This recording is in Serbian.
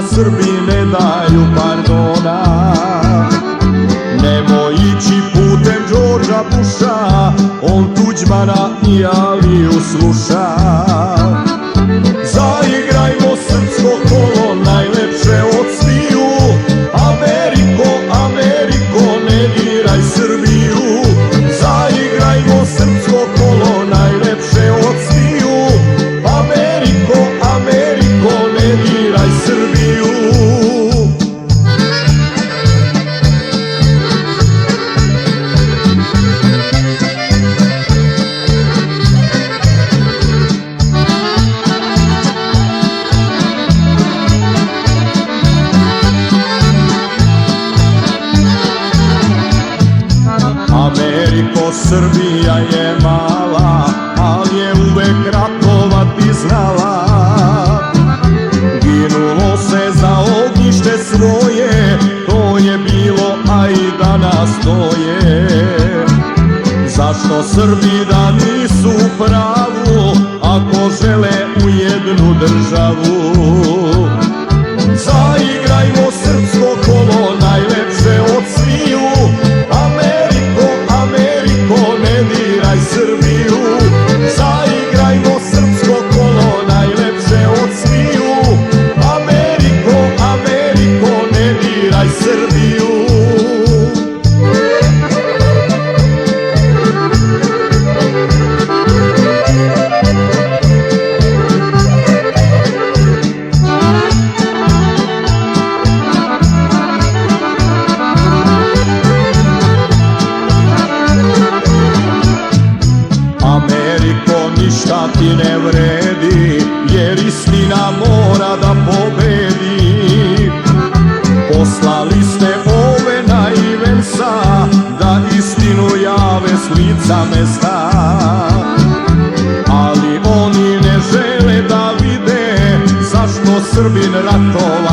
da Srbi ne daju pardona. Nemoj ići putem Đorđa Buša, on Tuđmana i Aliju sluša. Zaigrajmo srpsko kolo, najlepše od sviju. Ameriko, Ameriko, ne diraj Srbiju. Zaigrajmo srpsko kolo, najlepše od sviju. Ameriko, Ameriko, ne diraj Srbiju. Ameriko, Srbija je mala, al je uvek ratovati znala. Ginulo se za ognjište svoje, to je bilo, a i danas to je. Zašto Srbi da nisu u pravu, ako žele u jednu državu? Zaigrajmo srpsko kolo, najlepše od sviju. Ameriko, Ameriko, ne diraj Srbiju. Zaigrajmo srpsko kolo, najlepše od sviju. Ameriko, Ameriko, ne diraj Srbiju. Ameriko, ništa ti ne vredi, jer istina mora da pobedi. Poslali ste Ovena i Vensa, da istinu jave s lica mesta. Ali oni ne žele da vide zašto Srbin ratova